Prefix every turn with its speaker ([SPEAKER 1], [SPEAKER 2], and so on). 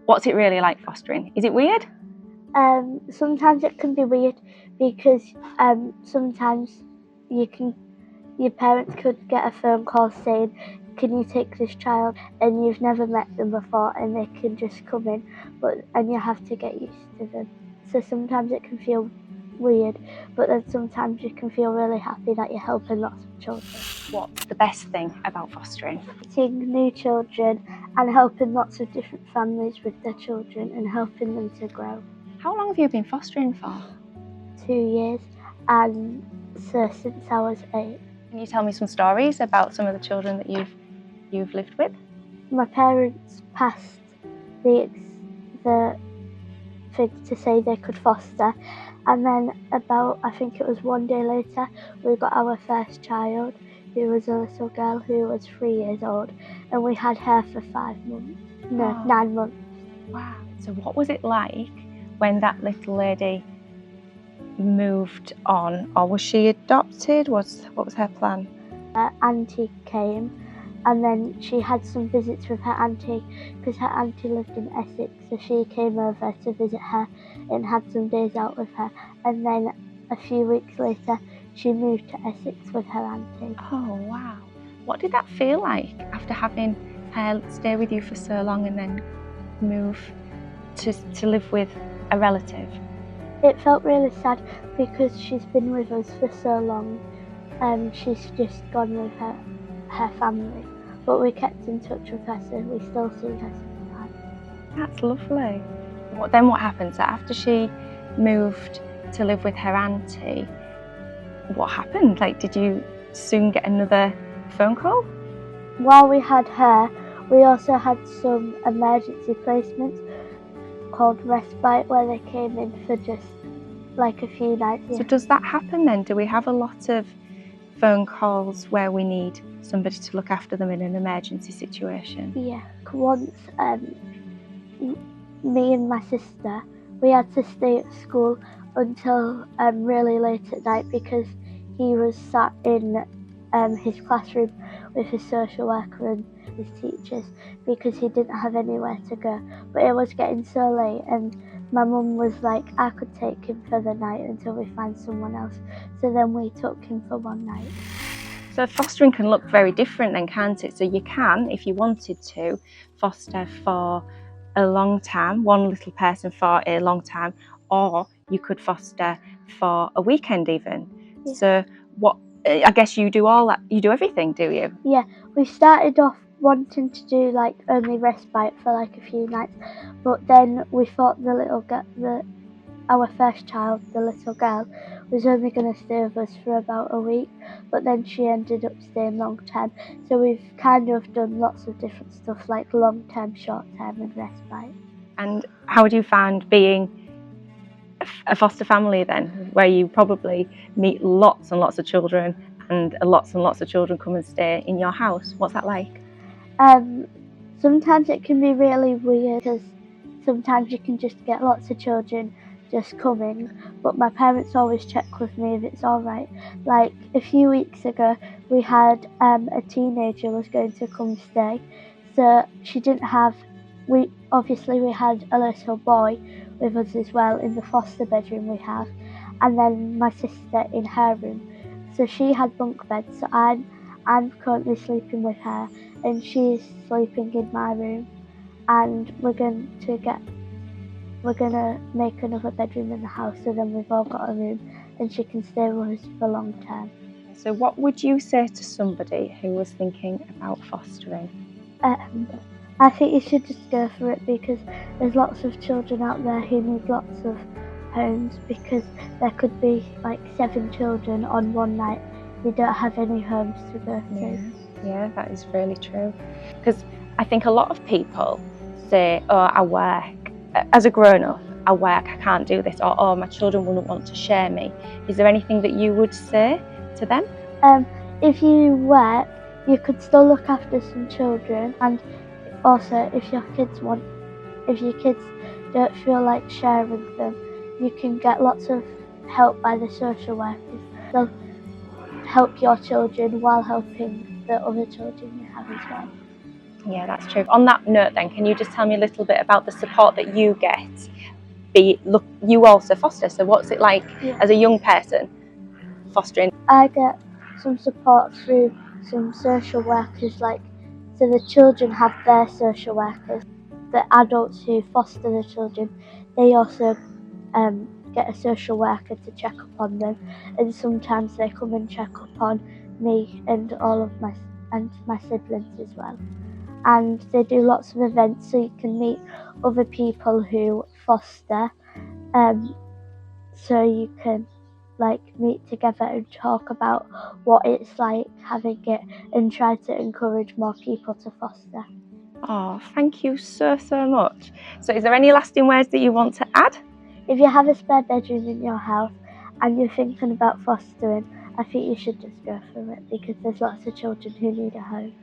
[SPEAKER 1] What's it really like fostering? Is it weird?
[SPEAKER 2] Sometimes it can be weird because sometimes your parents could get a phone call saying, "Can you take this child?" and you've never met them before, and they can just come in, and you have to get used to them. So sometimes it can feel weird, but then sometimes you can feel really happy that you're helping lots of children.
[SPEAKER 1] What's the best thing about fostering?
[SPEAKER 2] Meeting new children and helping lots of different families with their children and helping them to grow.
[SPEAKER 1] How long have you been fostering for?
[SPEAKER 2] 2 years, and so since I was 8.
[SPEAKER 1] Can you tell me some stories about some of the children that you've lived with?
[SPEAKER 2] My parents passed the thing to say they could foster, and then I think it was 1 day later, we got our first child, who was a little girl who was 3 years old, and we had her for 9 months.
[SPEAKER 1] Wow. So what was it like when that little lady moved on, or was she adopted? What was her plan?
[SPEAKER 2] Her auntie came, and then she had some visits with her auntie because her auntie lived in Essex, so she came over to visit her and had some days out with her, and then a few weeks later she moved to Essex with her auntie.
[SPEAKER 1] Oh wow. What did that feel like after having her stay with you for so long and then move to live with a relative?
[SPEAKER 2] It felt really sad because she's been with us for so long, and she's just gone with her family. But we kept in touch with her, so we still see her sometimes.
[SPEAKER 1] That's lovely. What happened? So after she moved to live with her auntie, what happened? Like, did you soon get another phone call?
[SPEAKER 2] While we had her, we also had some emergency placements called respite, where they came in for just like a few nights.
[SPEAKER 1] So does that happen then? Do we have a lot of phone calls where we need somebody to look after them in an emergency situation?
[SPEAKER 2] Yeah. Once me and my sister, we had to stay at school until really late at night because he was sat in his classroom with his social worker and his teachers because he didn't have anywhere to go. But it was getting so late, and my mum was like, I could take him for the night until we find someone else. So then we took him for one night.
[SPEAKER 1] So fostering can look very different then, can't it? So you can, if you wanted to, foster for a long time, one little person for a long time, or you could foster for a weekend even.
[SPEAKER 2] Yeah.
[SPEAKER 1] So I guess you do all that, you do everything, do you?
[SPEAKER 2] Yeah, we started off wanting to do like only respite for like a few nights, but then we thought our first child, the little girl, was only going to stay with us for about a week, but then she ended up staying long term. So we've kind of done lots of different stuff like long term, short term and respite.
[SPEAKER 1] And how would you find being a foster family then, where you probably meet lots and lots of children and lots of children come and stay in your house? What's that like?
[SPEAKER 2] Sometimes it can be really weird because sometimes you can just get lots of children just coming, but my parents always check with me if it's alright. Like a few weeks ago we had a teenager was going to come stay, so she didn't have, we had a little boy with us as well in the foster bedroom we have, and then my sister in her room. So she had bunk beds, so I'm currently sleeping with her and she's sleeping in my room, and we're gonna make another bedroom in the house, so then we've all got a room and she can stay with us for long term.
[SPEAKER 1] So what would you say to somebody who was thinking about fostering?
[SPEAKER 2] I think you should just go for it because there's lots of children out there who need lots of homes, because there could be like 7 children on one night who don't have any homes to go to.
[SPEAKER 1] Yeah, that is really true. Because I think a lot of people say, oh, I work, as a grown-up, I work, I can't do this, or oh, my children wouldn't want to share me. Is there anything that you would say to them?
[SPEAKER 2] If you work, you could still look after some children, and also if your kids don't feel like sharing them, you can get lots of help by the social workers. They'll help your children while helping the other children you have as well.
[SPEAKER 1] Yeah, that's true. On that note then, can you just tell me a little bit about the support that you get? Look, you also foster, so what's it like as a young person fostering?
[SPEAKER 2] I get some support through some social workers, like, so the children have their social workers. The adults who foster the children, they also get a social worker to check up on them, and sometimes they come and check up on me and all of my siblings as well. And they do lots of events so you can meet other people who foster, so you can like meet together and talk about what it's like having it and try to encourage more people to foster.
[SPEAKER 1] Oh, thank you so much. So is there any lasting words that you want to add?
[SPEAKER 2] If you have a spare bedroom in your house and you're thinking about fostering, I think you should just go for it, because there's lots of children who need a home.